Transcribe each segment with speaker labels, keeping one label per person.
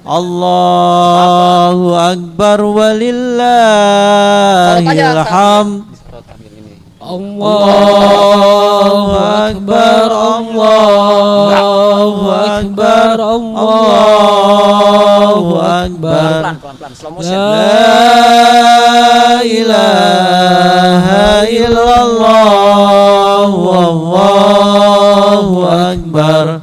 Speaker 1: Allahu Akbar walillahil hamd. Allahu Akbar, Allahu Akbar, Allahu Akbar. La ilaha illallah, Allahu Akbar,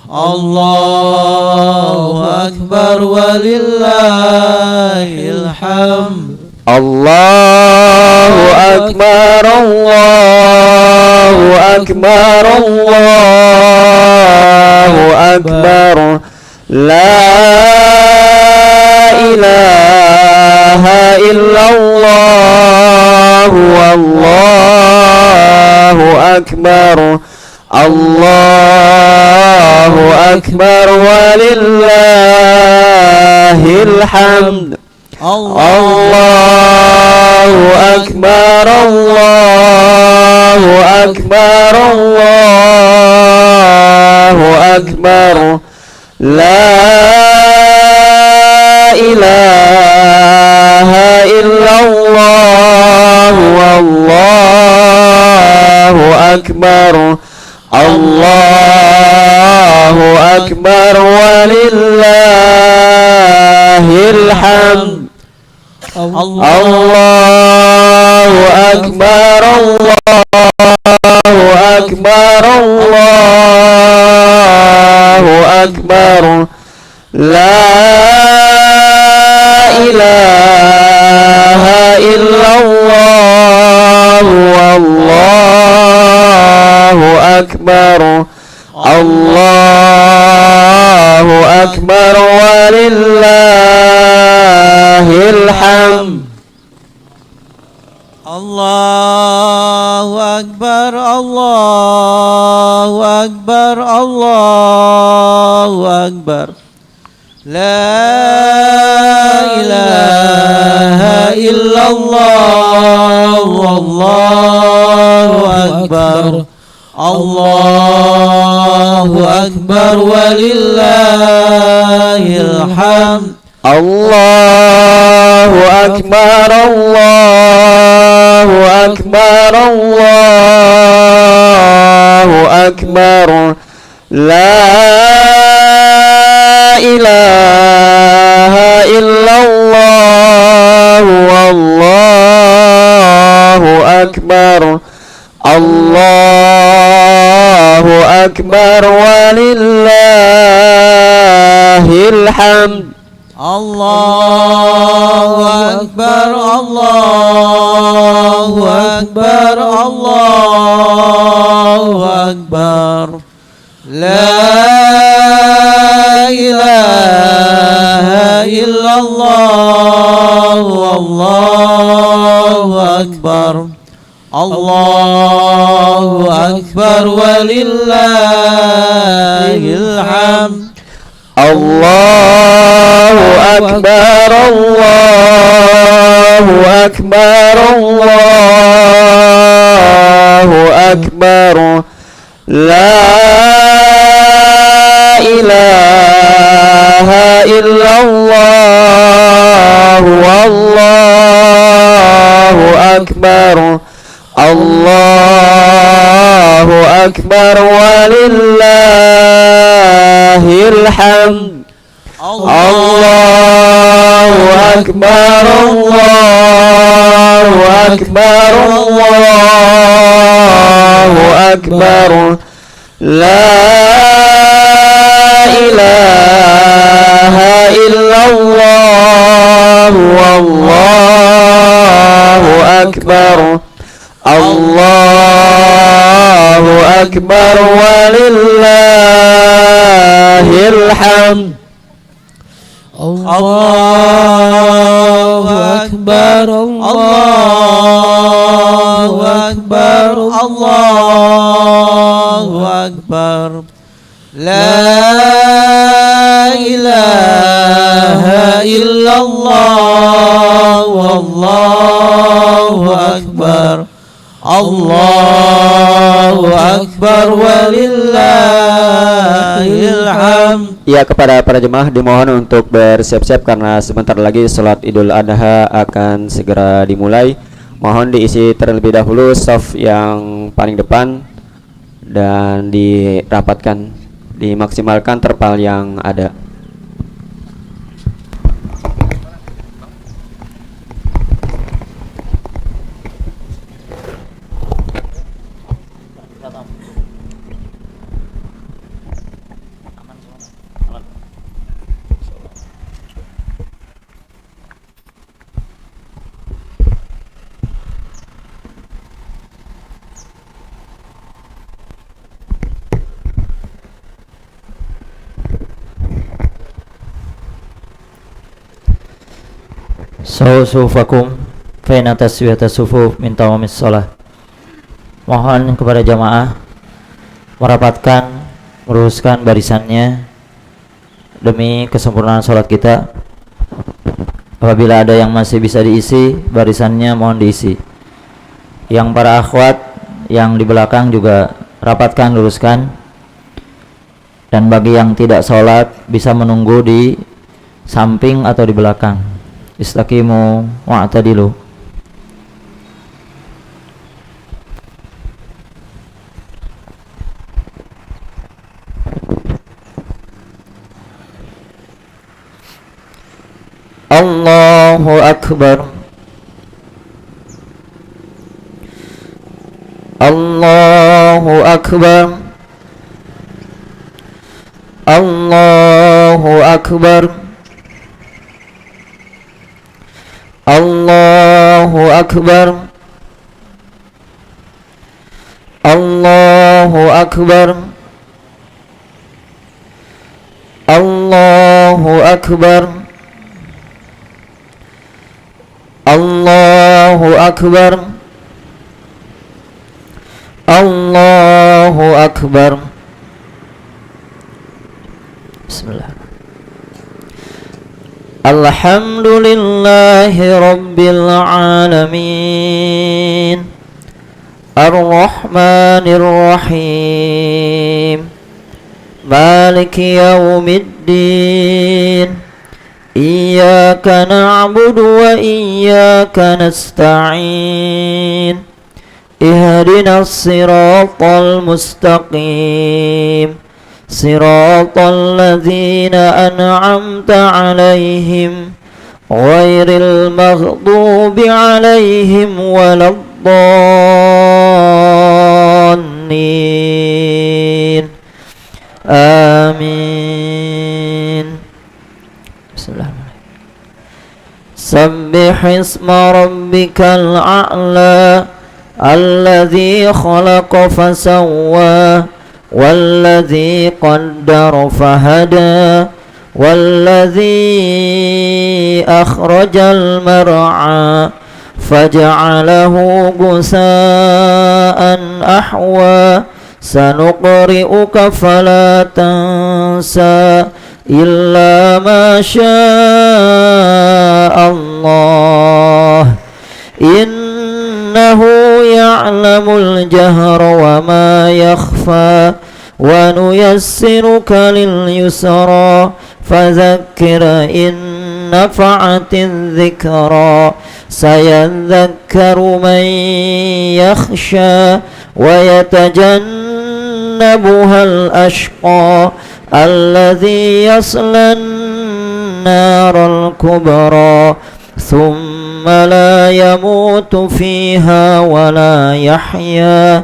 Speaker 1: Allahu Akbar walillahil hamd.
Speaker 2: Allahu Akbar, Allahu Akbar, Allahu Akbar. La ilaha illallah, Allahu Akbar, Allahu Akbar walillahil hamd. Allahu Akbar, Allahu Akbar, Allahu Akbar. La ilaha illallah, Allahu Akbar, Allahu Akbar walillahil hamd. Allahu Akbar, Allahu Akbar, Allahu Akbar. La ilaha illallah, Allahu Akbar, Allahu Akbar walillahil hamd.
Speaker 1: Allahu Akbar, Allahu Akbar, Allahu Akbar. La ilaha illallah, Allahu Akbar, Allahu Akbar walillahil hamd.
Speaker 2: Allahu Akbar, Allahu Akbar, Allahu Akbar. La ilaha illallah, Allahu Akbar, Allahu Akbar walillahil hamd.
Speaker 1: Allahu Akbar, Allahu Akbar, Allahu Akbar. La ilaha illallah, Allahu Akbar, Allahu Akbar walillahil hamd.
Speaker 2: Allahu Akbar, Allahu Akbar, Allahu Akbar. La ilaha illallah, Allahu Akbar, Allahu Akbar walillahil hamd. Allahu Akbar, Allahu Akbar, Allahu Akbar. La ilaha illallah, Allahu Akbar, Allahu Akbar walillahil hamd.
Speaker 1: Allahu Akbar, Allahu Akbar, Allahu Akbar. La ilaha illallah, Allahu Akbar, Allahu Akbar walillahil الحمد.
Speaker 2: Ya, kepada para jemaah dimohon untuk bersiap-siap karena sebentar lagi sholat Idul Adha akan segera dimulai. Mohon diisi terlebih dahulu shaf yang paling depan dan dirapatkan, dimaksimalkan terpal yang ada.
Speaker 3: Sufufakum fa inna taswiyata sufuf min tawamis shalah. Mohon kepada jamaah merapatkan, meluruskan barisannya demi kesempurnaan sholat kita. Apabila ada yang masih bisa diisi barisannya, mohon diisi. Yang para akhwat yang di belakang juga rapatkan, luruskan. Dan bagi yang tidak sholat bisa menunggu di samping atau di belakang. Istaqimu wa'tadilu. Allahu Akbar. Allahu Akbar. Allahu Akbar. Allahu Akbar. Allahu Akbar. Allahu Akbar. Allahu Akbar. Allahu Akbar. Bismillah. Alhamdulillahi Rabbil Alamin, Ar-Rahmanir Rahim, Maliki Yawmiddin, Iyyaka na'budu wa iyyaka nasta'in, Ihdinas siratal mustaqim, Siratal ladzina an'amta 'alaihim ghairil maghdubi 'alaihim waladdallin. Amin. Bismillahirrahmanirrahim. Sabbih isma rabbikal a'la alladzi khalaqa fasawwa والذي قدر فهدى والذي أخرج المرعى فجعله غثاء أحوى سنقرئك فلا تنسى إلا ما شاء الله إنه يعلم الجهر وما يخفى ونيسرك لليسرى فذكر إن نفعت الذكرى سيذكر من يخشى ويتجنبها الأشقى الذي يصلى النار الكبرى ثم لا يموت فيها ولا يحيا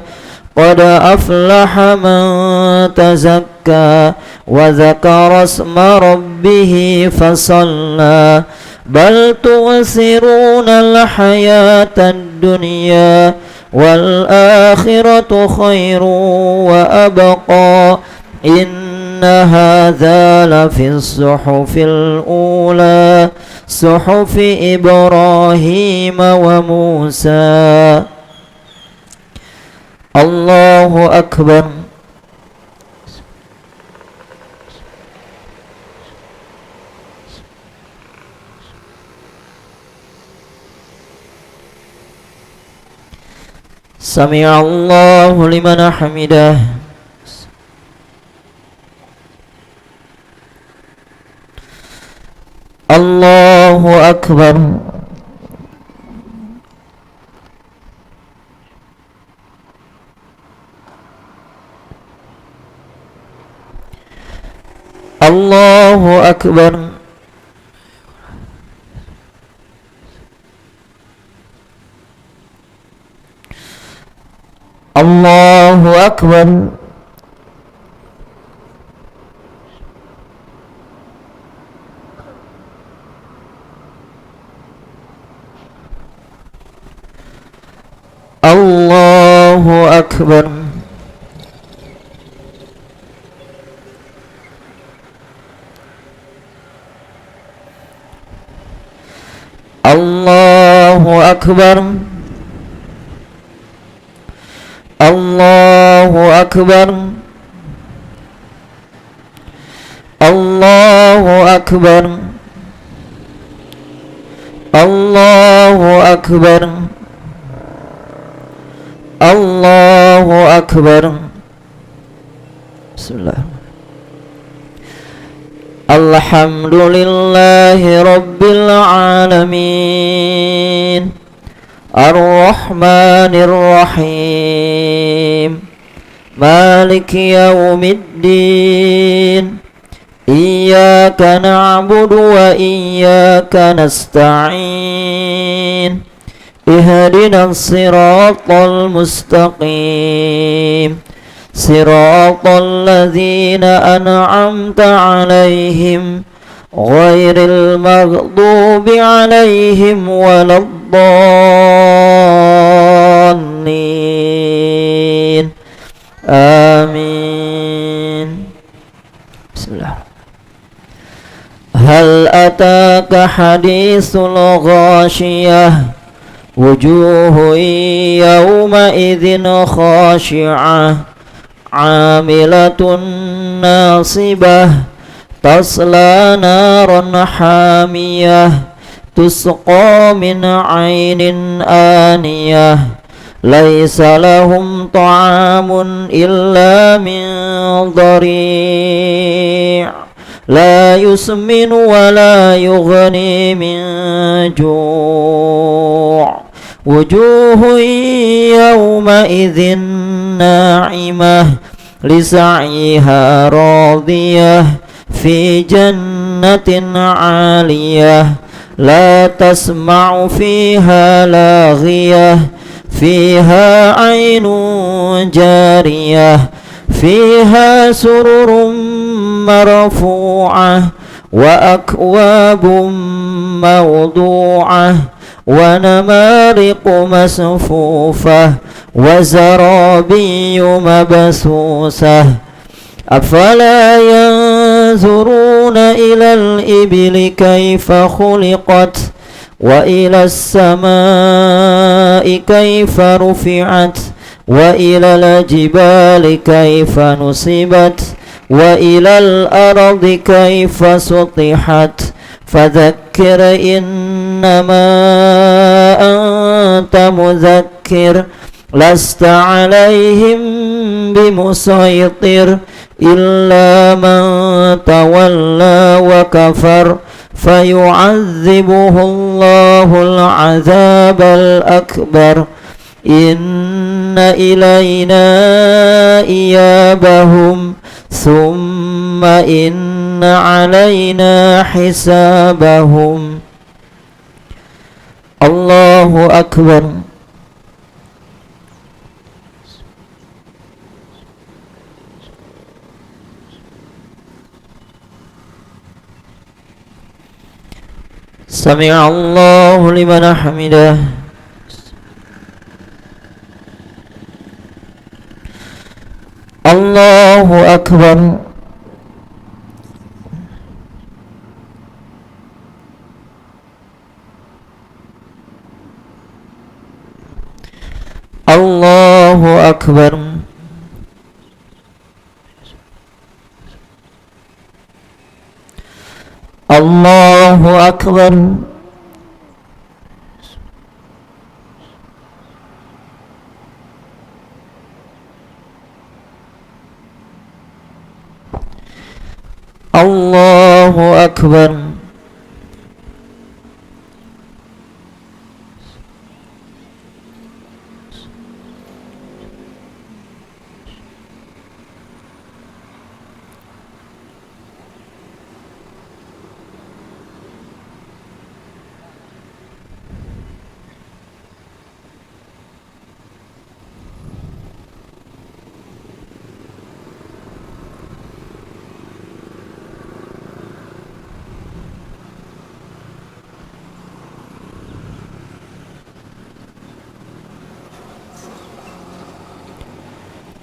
Speaker 3: قد أفلح من تزكى وذكر اسم ربه فصلى بل تؤثرون الحياة الدنيا والآخرة خير وأبقى إن هذا لفي الصحف الأولى صحف إبراهيم وموسى. الله أكبر. سمع الله لمن حمده. Allahu Akbar. Allahu Akbar. Allahu Akbar. Allahu Akbar. Allahu Akbar. Allahu Akbar. Allahu Akbar. Allahu Akbar. Allahu Akbar. Bismillah. Alhamdulillahi Rabbil Alamin, Ar-Rahmanir Rahim, Maliki Yawmiddin. Iyyaka na'budu wa iyyaka nasta'in. Ihdinas siratal mustaqim, siratal ladzina an'amta 'alaihim ghairil maghdubi 'alaihim waladdallin. Amin. Bismillah. Hal ataka haditsul ghashiyah, wujuhun yawma idzin khashi'ah, 'amilatun nasibah, tasla naran hamiyah, tusqa min 'ainin aniyah, laisa lahum ta'amun illa min dhari', la yusminu wa la yughni min ju'. Wujuhun yawmaidhin na'imah, lisa'yiha radiyah, fi jannatin 'aliyah, la tasma'u fiha laghiyah, fiha 'ainun jariyah, fiha sururun marfu'ah, wa akwabun mawdu'ah, wa namariqu masfufah, wa zarabiyyu mabsusah. Afala yanzuruna ilal ibli kaifa khuliqat, wa ilas samai kaifa rufi'at, wa ilal jibali kaifa nusibat, wa ilal ardi kaifa sutihat. Fadzakkir innama anta mudzakkir, lasta 'alaihim bimusaytir, illa man tawalla wa kafar, fayu'adzibuhu Allahul 'adzabal akbar. Inna ilayna iyabahum, summa inna 'alaina hisabahum. Allahu Akbar. Sami'a Allahu liman hamidah. Allahu Akbar. Allahu Akbar. Allahu Akbar. Allahu Akbar.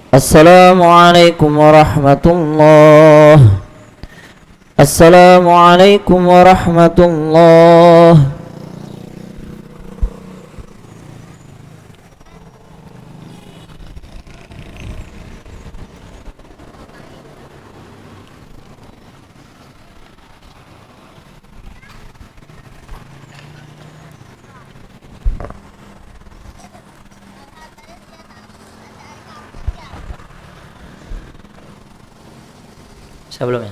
Speaker 3: Assalamualaikum warahmatullahi. Assalamualaikum warahmatullahi. Sebelumnya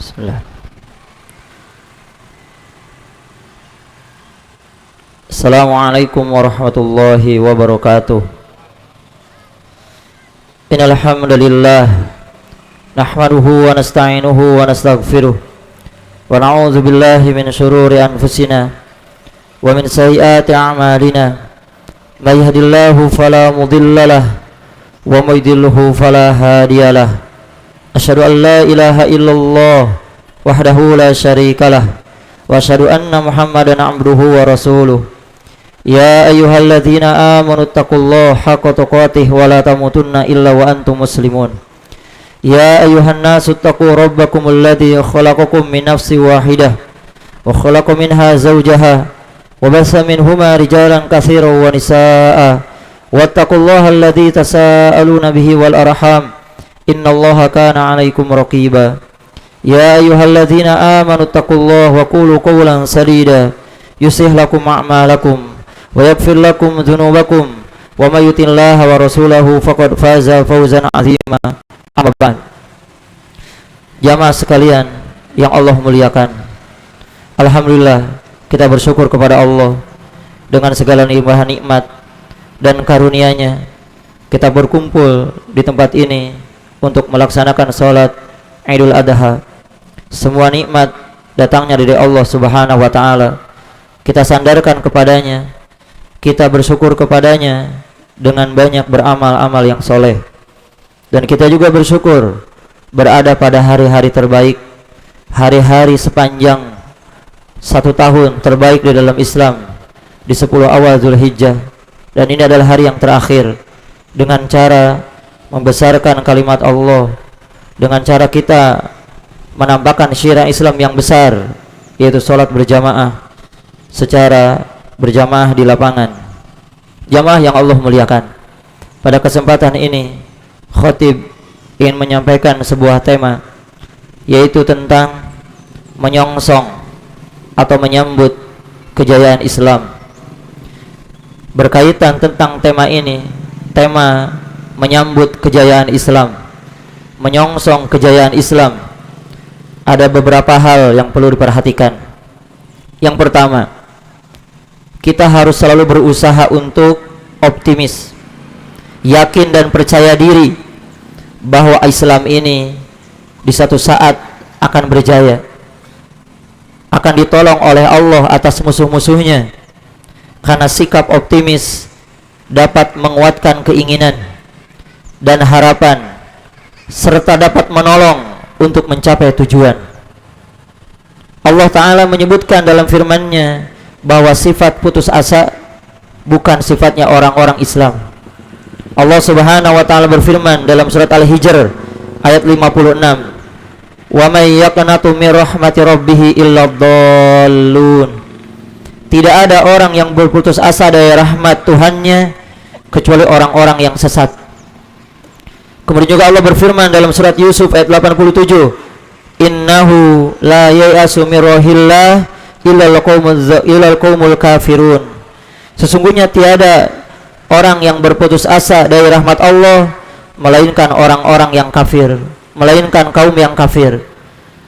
Speaker 3: Bismillah. Assalamualaikum warahmatullahi wabarakatuh. Innal hamdalillah nahmaduhu wa nasta'inuhu wa nastaghfiruh wa na'udzu billahi min shururi anfusina wa min sayyiati a'malina. May yahdihillahu fala mudilla lahu wa may yudlilhu fala hadiyalah. Asyhadu an la ilaha illallah wahdahu la syarikalah wa asyhadu anna Muhammadan abduhu wa rasuluh. Ya ayyuhalladzina amanu taqullaha haqqa tuqatih wa la tamutunna illa wa antum muslimun. Ya ayyuhan nasu taqu rabbakum alladhi khalaqakum min nafsin wahidah wa khalaqa minha zawjaha wa bassa minhuma rijalan katsiran wa nisaa'a wattaqullaha alladhi tasaaluna bihi wal arham innallaha kana 'alaikum raqiba. Ya ayyuhalladzina amanu taqullaha wa qulu qawlan sadida yuslih lakum a'malakum wa yaghfir lakum dhunubakum wa may yuti'illaha wa rasulahu faqad faza fawzan 'azima. Amma ba'd. Jamaah sekalian yang Allah muliakan, alhamdulillah kita bersyukur kepada Allah dengan segala limpahan nikmat dan karunia-Nya kita berkumpul di tempat ini untuk melaksanakan salat Idul Adha. Semua nikmat datangnya dari Allah Subhanahu wa taala. Kita sandarkan kepadanya, kita bersyukur kepadanya dengan banyak beramal-amal yang soleh. Dan kita juga bersyukur berada pada hari-hari terbaik, hari-hari sepanjang 1 tahun terbaik di dalam Islam, di 10 awal Zulhijjah. Dan ini adalah hari yang terakhir, dengan cara membesarkan kalimat Allah, dengan cara kita menampakkan syiar Islam yang besar, yaitu sholat berjamaah secara berjamaah di lapangan. Jamaah yang Allah muliakan, pada kesempatan ini khatib ingin menyampaikan sebuah tema, yaitu tentang menyongsong atau menyambut kejayaan Islam. Berkaitan tentang tema ini, tema menyambut kejayaan Islam, menyongsong kejayaan Islam, ada beberapa hal yang perlu diperhatikan. Yang pertama, kita harus selalu berusaha untuk optimis, yakin dan percaya diri bahwa Islam ini di satu saat akan berjaya, akan ditolong oleh Allah atas musuh-musuhnya, karena sikap optimis dapat menguatkan keinginan dan harapan serta dapat menolong untuk mencapai tujuan. Allah Ta'ala menyebutkan dalam firman-Nya bahwa sifat putus asa bukan sifatnya orang-orang Islam. Allah Subhanahu wa taala berfirman dalam surat Al-Hijr ayat 56, "Wa may yaqnatu min rahmati rabbih illa dhallun." Tidak ada orang yang berputus asa dari rahmat Tuhannya kecuali orang-orang yang sesat. Kemudian juga Allah berfirman dalam surat Yusuf ayat 87, "Innahu la ya'asu min rahillah illa al-qaumul kafirun." Sesungguhnya tiada orang yang berputus asa dari rahmat Allah melainkan orang-orang yang kafir, melainkan kaum yang kafir.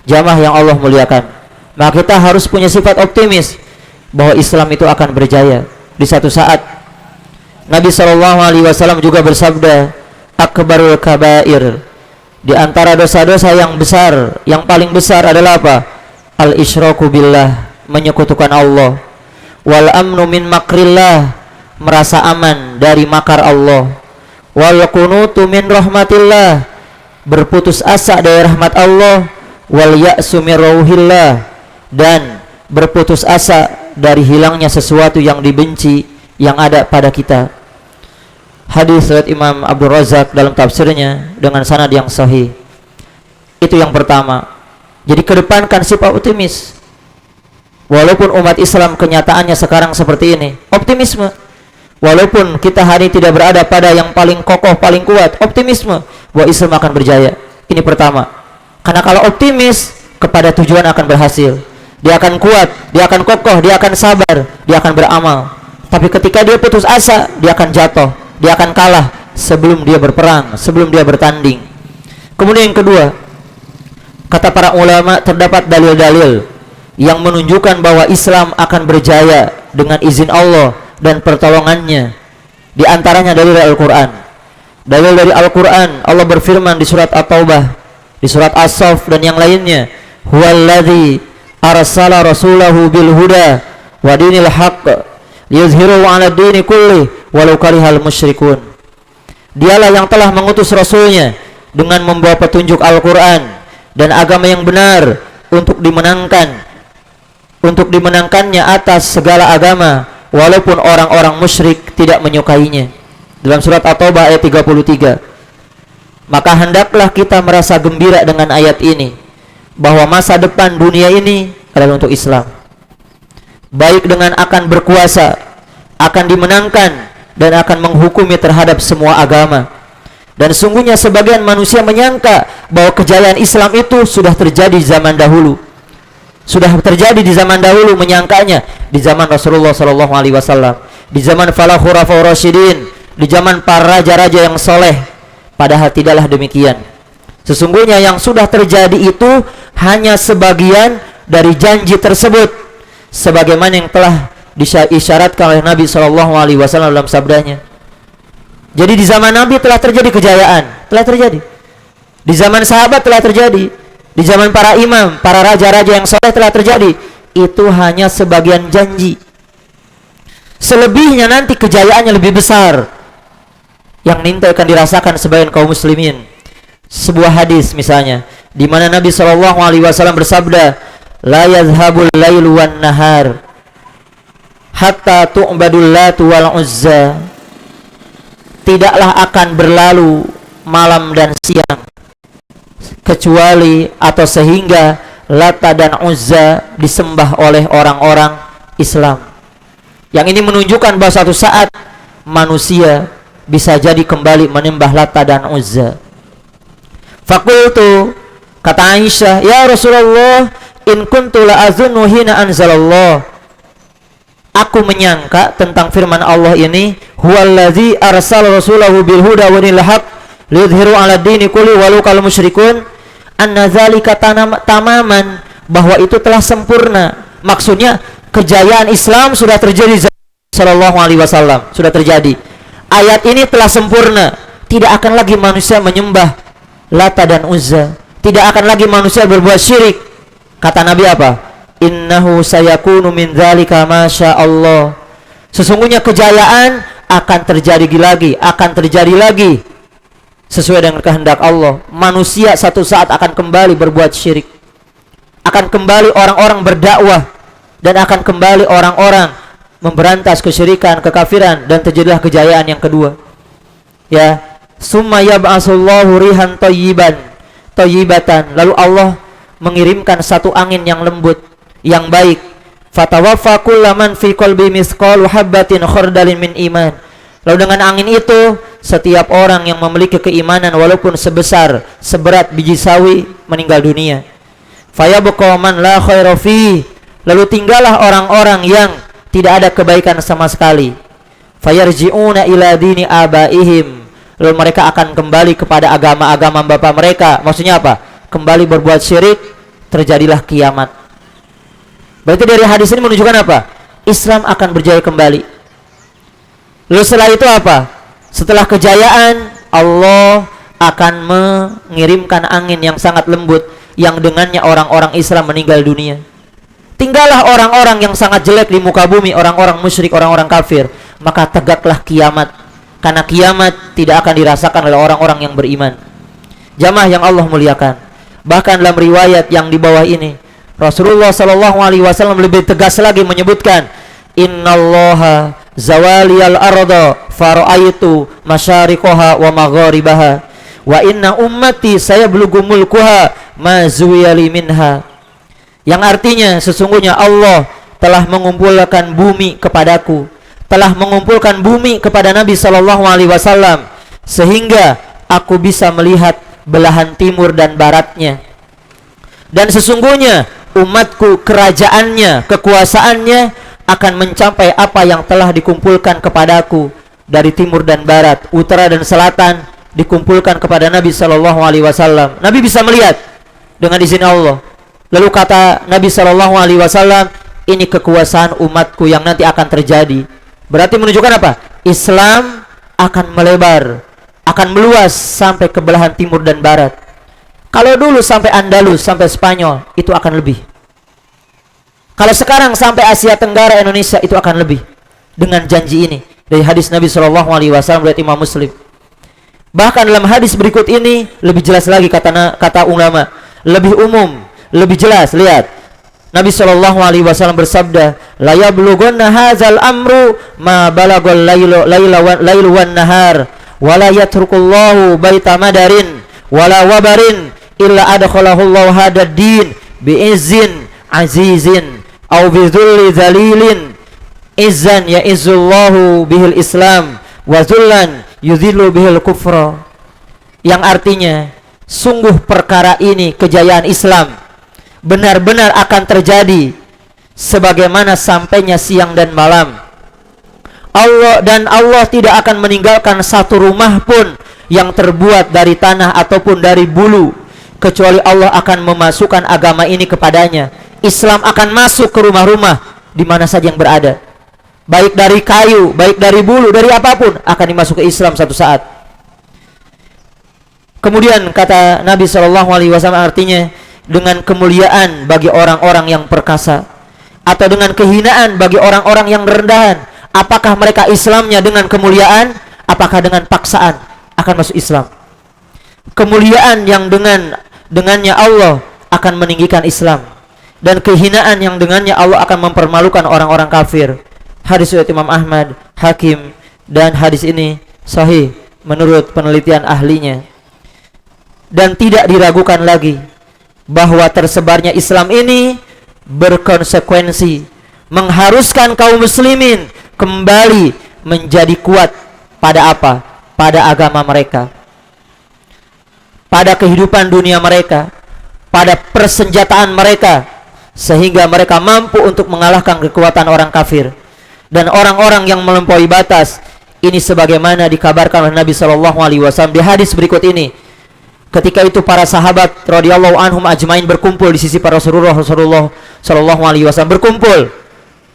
Speaker 3: Jamaah yang Allah muliakan, maka kita harus punya sifat optimis bahwa Islam itu akan berjaya di satu saat. Nabi SAW juga bersabda, akbarul kabair, di antara dosa-dosa yang besar, yang paling besar adalah apa? Al-isyraku billah, menyekutukan Allah. Wal amnu min makrillah, merasa aman dari makar Allah. Wal qunutu min rahmatillah, berputus asa dari rahmat Allah, wal ya'su min rauhillah, dan berputus asa dari hilangnya sesuatu yang dibenci yang ada pada kita. Hadis riwayat Imam Abdul Razak dalam tafsirnya dengan sanad yang sahih. Itu yang pertama. Jadi kedepankan sifat optimis. Walaupun umat Islam kenyataannya sekarang seperti ini, optimisme. Walaupun kita hari tidak berada pada yang paling kokoh, paling kuat, optimisme bahwa Islam akan berjaya. Ini pertama. Karena kalau optimis, kepada tujuan akan berhasil. Dia akan kuat, dia akan kokoh, dia akan sabar, dia akan beramal. Tapi ketika dia putus asa, dia akan jatuh, dia akan kalah sebelum dia berperang, sebelum dia bertanding. Kemudian yang kedua, kata para ulama, terdapat dalil-dalil yang menunjukkan bahwa Islam akan berjaya dengan izin Allah dan pertolongannya. Di antaranya dalil dari Al-Quran. Dalil dari Al-Quran, Allah berfirman di surat At-Taubah, di surat As-Saff dan yang lainnya, huwallazi arsala rasulahu bil huda wa dinil haqq liyuzhiruhu 'ala dini kulli walau karihal musyrikun. Dialah yang telah mengutus rasulnya dengan membawa petunjuk Al-Quran dan agama yang benar untuk dimenangkannya atas segala agama walaupun orang-orang musyrik tidak menyukainya. Dalam surat At-Taubah ayat 33. Maka hendaklah kita merasa gembira dengan ayat ini, bahwa masa depan dunia ini adalah untuk Islam. Baik dengan akan berkuasa, akan dimenangkan, dan akan menghukumi terhadap semua agama. Dan sungguhnya sebagian manusia menyangka bahwa kejayaan Islam itu sudah terjadi di zaman dahulu. Sudah terjadi di zaman dahulu, menyangkanya di zaman Rasulullah SAW, di zaman para khulafaur rasyidin, di zaman para raja-raja yang soleh. Padahal tidaklah demikian. Sesungguhnya yang sudah terjadi itu hanya sebagian dari janji tersebut, sebagaimana yang telah diisyaratkan oleh Nabi SAW dalam sabdanya. Jadi di zaman Nabi telah terjadi kejayaan, telah terjadi. Di zaman sahabat telah terjadi. Di zaman para imam, para raja-raja yang soleh telah terjadi. Itu hanya sebagian janji. Selebihnya nanti kejayaannya lebih besar, yang nanti akan dirasakan sebagian kaum muslimin. Sebuah hadis misalnya, di mana Nabi SAW bersabda, la yazhabul lailu wan nahar hatta tu'badul latu wal uzza. Tidaklah akan berlalu malam dan siang kecuali atau sehingga Lata dan Uzza disembah oleh orang-orang Islam. Yang ini menunjukkan bahwa suatu saat manusia bisa jadi kembali menyembah Lata dan Uzza. Fakultu, kata Aisyah, ya Rasulullah, in kuntu la azunnu hina anzalallah. Aku menyangka tentang firman Allah ini, huwallazi arsala rasulahu bil huda wa dinil haqq liyudhiru 'ala dini kulli walau kal musyrikun, anna dzalika tamaman, bahwa itu telah sempurna. Maksudnya kejayaan Islam sudah terjadi sallallahu alaihi wasallam, sudah terjadi. Ayat ini telah sempurna. Tidak akan lagi manusia menyembah Lata dan Uzza. Tidak akan lagi manusia berbuat syirik. Kata Nabi apa? Innahu sayakunu min dzalika masya Allah. Sesungguhnya kejayaan akan terjadi lagi, akan terjadi lagi sesuai dengan kehendak Allah. Manusia satu saat akan kembali berbuat syirik. Akan kembali orang-orang berdakwah, dan akan kembali orang-orang memberantas kesyirikan, kekafiran, dan terjadilah kejayaan yang kedua. Ya, summa yab'asullahu rihan thayyibatan. Lalu Allah mengirimkan satu angin yang lembut, yang baik. Fatawaffa kullaman fi qalbi mithqalu habbatin khardalin min iman. Lalu dengan angin itu setiap orang yang memiliki keimanan walaupun seberat biji sawi meninggal dunia. Fayabqa man la khaira fi. Lalu tinggallah orang-orang yang tidak ada kebaikan sama sekali. Fayarji'una ila dini abaihim. Lalu mereka akan kembali kepada agama-agama bapak mereka. Maksudnya apa? Kembali berbuat syirik, terjadilah kiamat. Berarti dari hadis ini menunjukkan apa? Islam akan berjaya kembali. Lalu setelah itu apa? Setelah kejayaan, Allah akan mengirimkan angin yang sangat lembut, yang dengannya orang-orang Islam meninggal dunia. Tinggallah orang-orang yang sangat jelek di muka bumi, orang-orang musyrik, orang-orang kafir. Maka tegaklah kiamat. Karena kiamat tidak akan dirasakan oleh orang-orang yang beriman. Jamaah yang Allah muliakan. Bahkan dalam riwayat yang di bawah ini, Rasulullah sallallahu alaihi wasallam lebih tegas lagi menyebutkan, innallaha zawaliyal arda fara'aitu masyariqaha wa magharibaha wa inna ummati sayablughu mulkuha ma zuwiyali minha. Yang artinya sesungguhnya Allah telah mengumpulkan bumi kepadaku, telah mengumpulkan bumi kepada Nabi sallallahu alaihi wasallam sehingga aku bisa melihat belahan timur dan baratnya. Dan sesungguhnya umatku, kerajaannya, kekuasaannya akan mencapai apa yang telah dikumpulkan kepadaku dari timur dan barat, utara dan selatan dikumpulkan kepada Nabi sallallahu alaihi wasallam. Nabi bisa melihat dengan izin Allah. Lalu kata Nabi sallallahu alaihi wasallam, ini kekuasaan umatku yang nanti akan terjadi. Berarti menunjukkan apa? Islam akan melebar, akan meluas sampai ke belahan timur dan barat. Kalau dulu sampai Andalus, sampai Spanyol, itu akan lebih. Kalau sekarang sampai Asia Tenggara, Indonesia, itu akan lebih. Dengan janji ini dari hadis Nabi sallallahu alaihi wasallam riwayat Imam Muslim. Bahkan dalam hadis berikut ini lebih jelas lagi kata ulama, lebih umum, lebih jelas. Lihat, Nabi sallallahu alaihi wasallam bersabda, la yablughanna hadzal amru ma balagul lailu wan nahar wa la yatrukullahu baita madarin wala wabarin illa adkhalahu Allah hadad din bi izzin azizin aw bi dhulli dzalilin izzan ya'izzullahu bihil islam wa dhullan yudhillu bihil kufra. Yang artinya sungguh perkara ini, kejayaan Islam benar-benar akan terjadi sebagaimana sampainya siang dan malam. Allah tidak akan meninggalkan satu rumah pun yang terbuat dari tanah ataupun dari bulu, kecuali Allah akan memasukkan agama ini kepadanya. Islam akan masuk ke rumah-rumah di mana saja yang berada, baik dari kayu, baik dari bulu, dari apapun, akan dimasuk ke Islam satu saat. Kemudian kata Nabi SAW, artinya dengan kemuliaan bagi orang-orang yang perkasa, atau dengan kehinaan bagi orang-orang yang rendahan. Apakah mereka Islamnya dengan kemuliaan, apakah dengan paksaan akan masuk Islam? Kemuliaan yang dengannya Allah akan meninggikan Islam, dan kehinaan yang dengannya Allah akan mempermalukan orang-orang kafir. Hadis riwayat Imam Ahmad, Hakim, dan hadis ini sahih menurut penelitian ahlinya. Dan tidak diragukan lagi bahwa tersebarnya Islam ini berkonsekuensi mengharuskan kaum muslimin kembali menjadi kuat pada apa? Pada agama mereka, pada kehidupan dunia mereka, pada persenjataan mereka, sehingga mereka mampu untuk mengalahkan kekuatan orang kafir dan orang-orang yang melampaui batas. Ini sebagaimana dikabarkan oleh Nabi SAW di hadis berikut ini. Ketika itu para sahabat radhiyallahu anhum ajmain berkumpul di sisi para Rasulullah SAW berkumpul.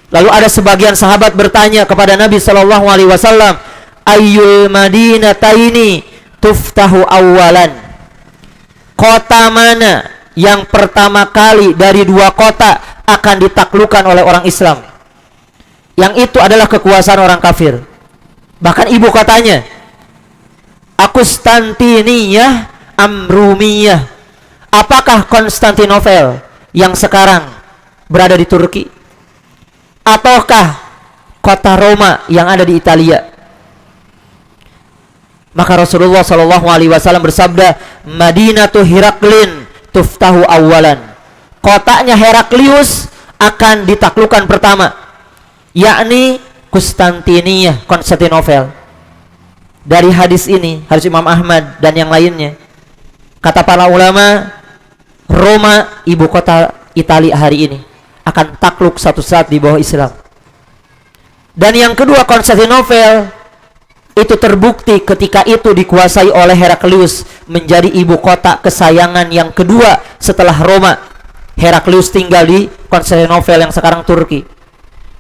Speaker 3: Lalu ada sebagian sahabat bertanya kepada Nabi SAW, ayyul madinataini tuftahu awwalan, kota mana yang pertama kali dari dua kota akan ditaklukkan oleh orang Islam? Yang itu adalah kekuasaan orang kafir. Bahkan ibu kotanya Konstantiniyah Amrumiyah. Apakah Konstantinopel yang sekarang berada di Turki, ataukah kota Roma yang ada di Italia? Maka Rasulullah SAW bersabda, Madinatu Hiraklin tuftahu awalan, kotanya Heraklius akan ditaklukkan pertama, yakni Konstantiniyah, Konstantinopel. Dari hadis ini, hadis Imam Ahmad dan yang lainnya, kata para ulama, Roma, ibu kota Italia hari ini, akan takluk satu saat di bawah Islam. Dan yang kedua, Konstantinopel itu terbukti ketika itu dikuasai oleh Heraklius, menjadi ibu kota kesayangan yang kedua setelah Roma. Heraklius tinggal di Konstantinopel yang sekarang Turki.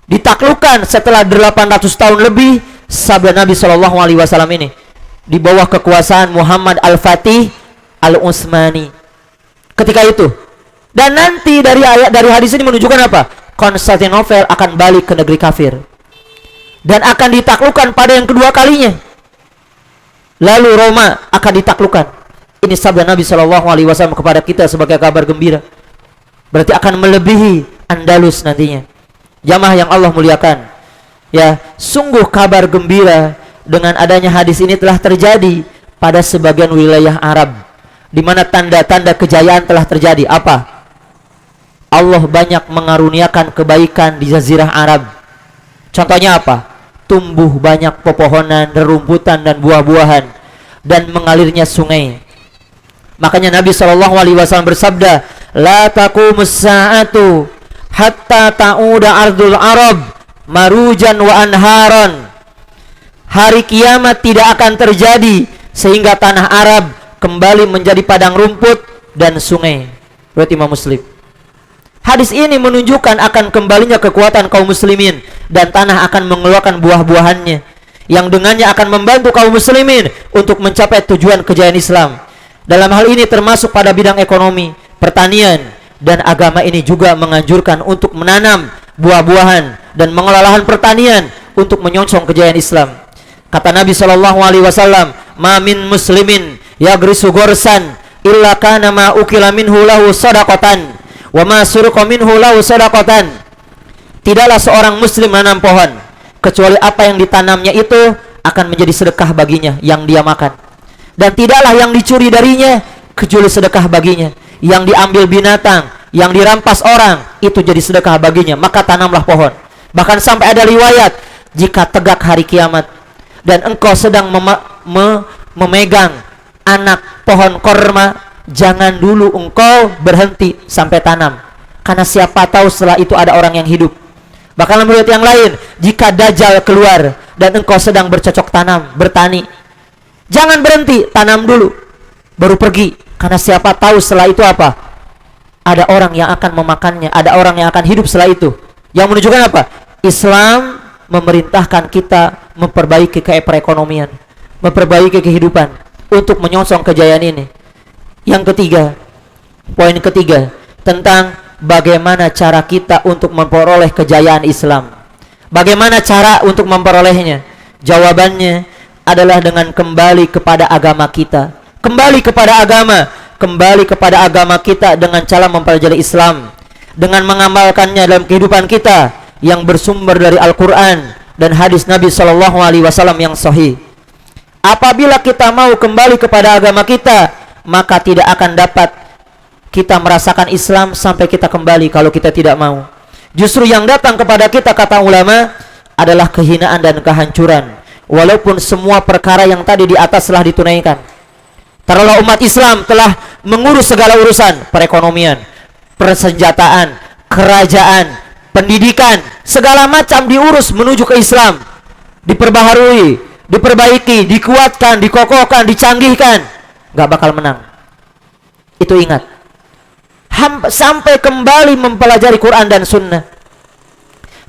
Speaker 3: Ditaklukkan setelah 800 tahun lebih, sabda Nabi SAW ini, di bawah kekuasaan Muhammad Al-Fatih Al-Utsmani ketika itu. Dan nanti dari hadis ini menunjukkan apa? Konstantinopel akan balik ke negeri kafir dan akan ditaklukkan pada yang kedua kalinya. Lalu Roma akan ditaklukkan. Ini sabda Nabi SAW kepada kita sebagai kabar gembira. Berarti akan melebihi Andalus nantinya. Jamaah yang Allah muliakan, ya, sungguh kabar gembira dengan adanya hadis ini telah terjadi pada sebagian wilayah Arab, di mana tanda-tanda kejayaan telah terjadi. Apa? Allah banyak mengaruniakan kebaikan di Jazirah Arab. Contohnya apa? Tumbuh banyak pepohonan, rerumputan dan buah-buahan, dan mengalirnya sungai. Makanya Nabi SAW bersabda, la taqumus sa'atu hatta ta'uda ardul Arab marujan wa anharon. Hari kiamat tidak akan terjadi sehingga tanah Arab kembali menjadi padang rumput dan sungai. Riwayat Imam Muslim. Hadis ini menunjukkan akan kembalinya kekuatan kaum muslimin dan tanah akan mengeluarkan buah-buahannya, yang dengannya akan membantu kaum muslimin untuk mencapai tujuan kejayaan Islam. Dalam hal ini termasuk pada bidang ekonomi, pertanian, dan agama ini juga menganjurkan untuk menanam buah-buahan dan mengelola lahan pertanian untuk menyongsong kejayaan Islam. Kata Nabi SAW, ma min muslimin yagrisu gorsan illa kana ma ukila minhu lahu sadaqatan wa ma surqa minhu lahu sadaqatan. Tidaklah seorang muslim menanam pohon kecuali apa yang ditanamnya itu akan menjadi sedekah baginya yang dia makan, dan tidaklah yang dicuri darinya kecuali sedekah baginya. Yang diambil binatang, yang dirampas orang, itu jadi sedekah baginya. Maka tanamlah pohon. Bahkan sampai ada riwayat, jika tegak hari kiamat dan engkau sedang memegang anak pohon korma, jangan dulu engkau berhenti sampai tanam, karena siapa tahu setelah itu ada orang yang hidup. Bahkan dalam riwayat yang lain, jika Dajjal keluar dan engkau sedang bercocok tanam, bertani, jangan berhenti, tanam dulu baru pergi, karena siapa tahu setelah itu apa? Ada orang yang akan memakannya, ada orang yang akan hidup setelah itu. Yang menunjukkan apa? Islam memerintahkan kita memperbaiki perekonomian, memperbaiki kehidupan untuk menyongsong kejayaan ini. Yang ketiga, poin ketiga, tentang bagaimana cara kita untuk memperoleh kejayaan Islam. Bagaimana cara untuk memperolehnya? Jawabannya adalah dengan kembali kepada agama kita. Kembali kepada agama kita dengan cara mempelajari Islam, dengan mengamalkannya dalam kehidupan kita yang bersumber dari Al-Quran dan hadis Nabi SAW yang sahih. Apabila kita mau kembali kepada agama kita, maka tidak akan dapat kita merasakan Islam sampai kita kembali kalau kita tidak mau. Justru yang datang kepada kita, kata ulama, adalah kehinaan dan kehancuran, walaupun semua perkara yang tadi di atas telah ditunaikan. Taruhlah umat Islam telah mengurus segala urusan perekonomian, persenjataan, kerajaan, pendidikan, segala macam diurus menuju ke Islam, diperbaharui, diperbaiki, dikuatkan, dikokohkan, dicanggihkan, gak bakal menang. Itu ingat. Sampai kembali mempelajari Quran dan Sunnah,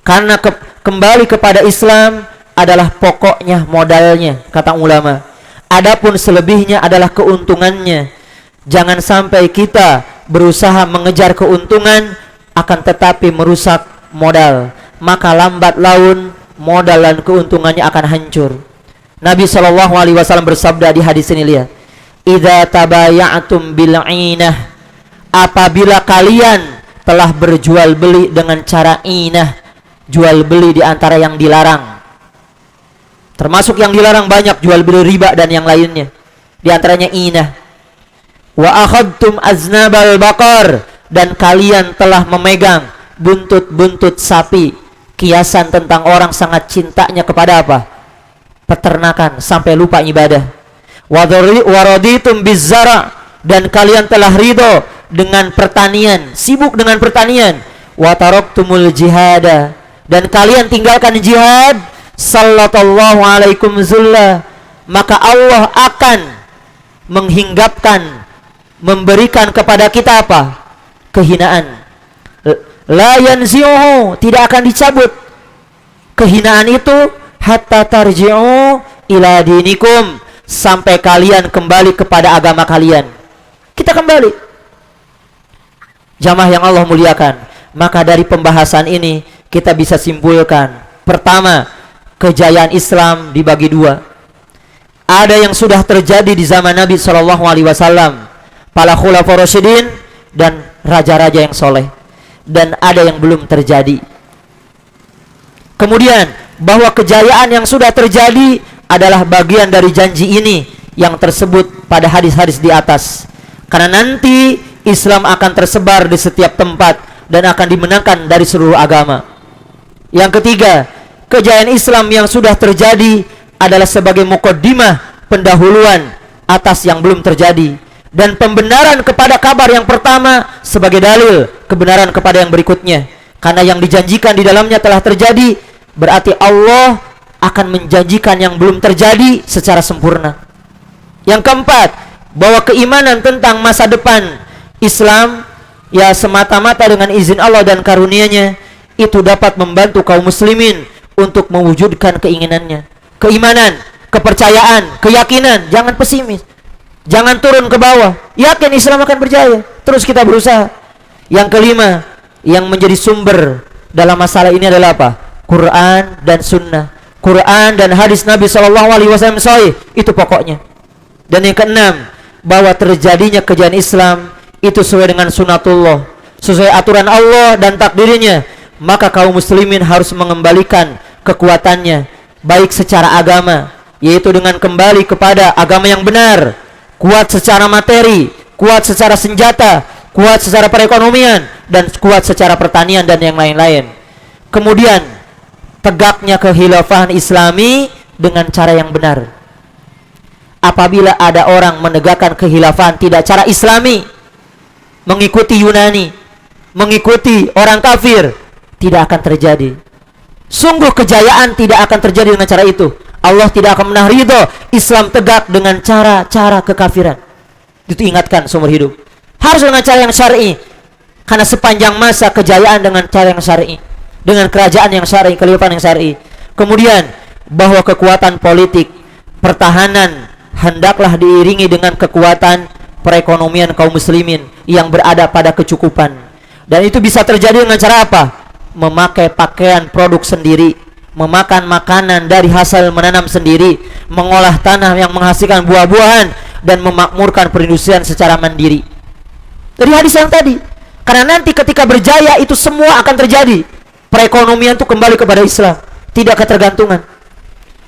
Speaker 3: karena kembali kepada Islam adalah pokoknya, modalnya, kata ulama. Adapun selebihnya adalah keuntungannya. Jangan sampai kita berusaha mengejar keuntungan akan tetapi merusak modal, maka lambat laun modal dan keuntungannya akan hancur. Nabi SAW bersabda di hadis ini, lihat, idza tabaya'tum bil'inah, apabila kalian telah berjual beli dengan cara inah, jual beli di antara yang dilarang. Termasuk yang dilarang banyak, jual beli riba dan yang lainnya. Di antaranya inah. Wa akhadtum aznabal baqar, dan kalian telah memegang buntut-buntut sapi. Kiasan tentang orang sangat cintanya kepada apa? Peternakan sampai lupa ibadah. Wa raditum bizzara, dan kalian telah ridho dengan pertanian, sibuk dengan pertanian. Wa taraktumul jihada, dan kalian tinggalkan jihad. Sallallahu alaikum zullah, maka Allah akan menghinggapkan, memberikan kepada kita apa? Kehinaan. La yanzi'uhu, tidak akan dicabut kehinaan itu hatta tarji'u ila dinikum, sampai kalian kembali kepada agama kalian. Kita kembali. Jamaah yang Allah muliakan, maka dari pembahasan ini kita bisa simpulkan, pertama, kejayaan Islam dibagi dua. Ada yang sudah terjadi di zaman Nabi SAW, para khulafaur rasyidin dan raja-raja yang soleh, dan ada yang belum terjadi. Kemudian bahwa kejayaan yang sudah terjadi adalah bagian dari janji ini yang tersebut pada hadis-hadis di atas. Karena nanti Islam akan tersebar di setiap tempat dan akan dimenangkan dari seluruh agama. Yang ketiga, kejayaan Islam yang sudah terjadi adalah sebagai muqaddimah, pendahuluan atas yang belum terjadi, dan pembenaran kepada kabar yang pertama sebagai dalil kebenaran kepada yang berikutnya. Karena yang dijanjikan di dalamnya telah terjadi, berarti Allah akan menjanjikan yang belum terjadi secara sempurna. Yang keempat, bahwa keimanan tentang masa depan Islam ya semata-mata dengan izin Allah dan karunia-Nya itu dapat membantu kaum muslimin untuk mewujudkan keinginannya. Keimanan, kepercayaan, keyakinan, jangan pesimis. Jangan turun ke bawah. Yakin Islam akan berjaya. Terus kita berusaha. Yang kelima, yang menjadi sumber dalam masalah ini adalah apa? Quran dan Sunnah. Quran dan hadis Nabi SAW sahih, itu pokoknya. Dan yang keenam, bahwa terjadinya kejayaan Islam itu sesuai dengan sunatullah, sesuai aturan Allah dan takdirnya. Maka kaum muslimin harus mengembalikan kekuatannya, baik secara agama, yaitu dengan kembali kepada agama yang benar, kuat secara materi, kuat secara senjata, kuat secara perekonomian, dan kuat secara pertanian dan yang lain-lain. Kemudian tegaknya kekhilafahan Islami dengan cara yang benar. Apabila ada orang menegakkan kekhilafahan tidak cara Islami, mengikuti Yunani, mengikuti orang kafir, tidak akan terjadi. Sungguh kejayaan tidak akan terjadi dengan cara itu. Allah tidak akan pernah ridho Islam tegak dengan cara-cara kekafiran. Itu ingatkan seumur hidup. Harus dengan cara yang syar'i. Karena sepanjang masa kejayaan dengan cara yang syar'i, dengan kerajaan yang syar'i, kekhilafahan yang syar'i. Kemudian bahwa kekuatan politik, pertahanan hendaklah diiringi dengan kekuatan perekonomian kaum muslimin yang berada pada kecukupan. Dan itu bisa terjadi dengan cara apa? Memakai pakaian produk sendiri, memakan makanan dari hasil menanam sendiri, mengolah tanah yang menghasilkan buah-buahan, dan memakmurkan perindustrian secara mandiri. Dari hadis yang tadi. Karena nanti ketika berjaya itu semua akan terjadi. Perekonomian itu kembali kepada Islam, tidak ketergantungan.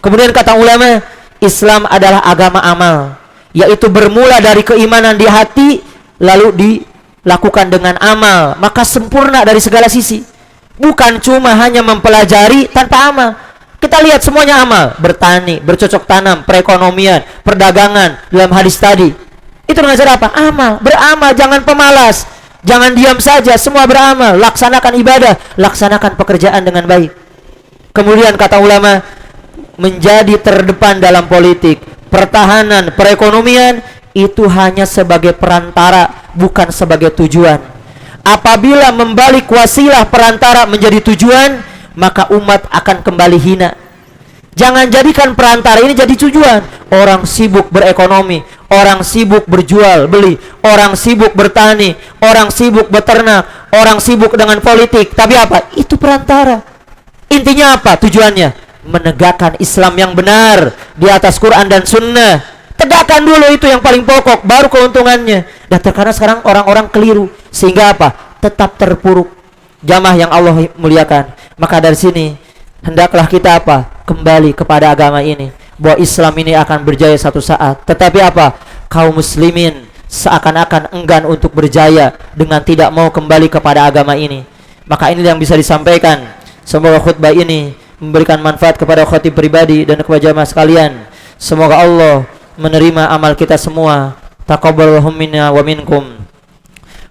Speaker 3: Kemudian kata ulama, Islam adalah agama amal, yaitu bermula dari keimanan di hati lalu dilakukan dengan amal, maka sempurna dari segala sisi. Bukan cuma hanya mempelajari tanpa amal. Kita lihat semuanya amal, bertani, bercocok tanam, perekonomian, perdagangan dalam hadis tadi. Itu dengan cara apa? Amal, beramal, jangan pemalas, jangan diam saja, semua beramal, laksanakan ibadah, laksanakan pekerjaan dengan baik. Kemudian kata ulama, menjadi terdepan dalam politik, pertahanan, perekonomian itu hanya sebagai perantara, bukan sebagai tujuan. Apabila membalik wasilah perantara menjadi tujuan, maka umat akan kembali hina. Jangan jadikan perantara ini jadi tujuan. Orang sibuk berekonomi, orang sibuk berjual beli, orang sibuk bertani, orang sibuk beternak, orang sibuk dengan politik. Tapi apa? Itu perantara. Intinya apa? Tujuannya menegakkan Islam yang benar di atas Quran dan Sunnah. Tegakkan dulu itu yang paling pokok, baru keuntungannya. Dan terkadang sekarang orang-orang keliru, sehingga apa? Tetap terpuruk. Jamaah yang Allah muliakan. Maka dari sini hendaklah kita apa? Kembali kepada agama ini, bahwa Islam ini akan berjaya satu saat. Tetapi apa? Kaum muslimin seakan-akan enggan untuk berjaya dengan tidak mau kembali kepada agama ini. Maka ini yang bisa disampaikan. Semoga khutbah ini memberikan manfaat kepada khatib pribadi dan kepada jamaah sekalian. Semoga Allah menerima amal kita semua. Taqabbalallahu minna wa minkum.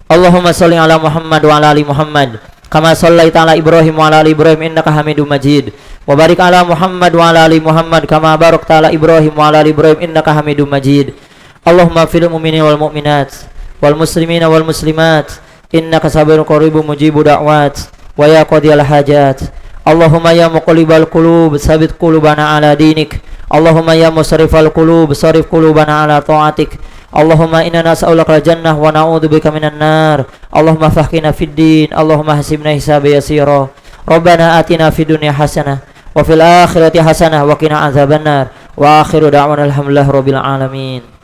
Speaker 3: Allahumma shalli ala Muhammad wa ala ali Muhammad kama shallaita ala Ibrahim wa ala ali Ibrahim innaka Hamidum Majid. Wa barik ala Muhammad wa ala ali Muhammad kama barakta ala Ibrahim wa ala ali Ibrahim innaka Hamidum Majid. Allahumma fil mu'minin wal mu'minat wal muslimina wal muslimat innaka sabirun qaribun mujibud da'wat wa ya qadiyal hajat. Allahumma ya muqallibal qulub sabit qulubana ala dinik. Allahumma ya musarrifal qulub sarif qulubana ala ta'atik. Allahumma inna nas'aluka al-jannah wa na'udzubika minan nar. Allahumma fahqina fid din. Allahumma hasibna hisaban yasira. Rabbana atina fid dunya hasanah wa fil akhirati hasanah wa qina azabannar. Wa akhiru da'wana alhamdulillah rabbil alamin.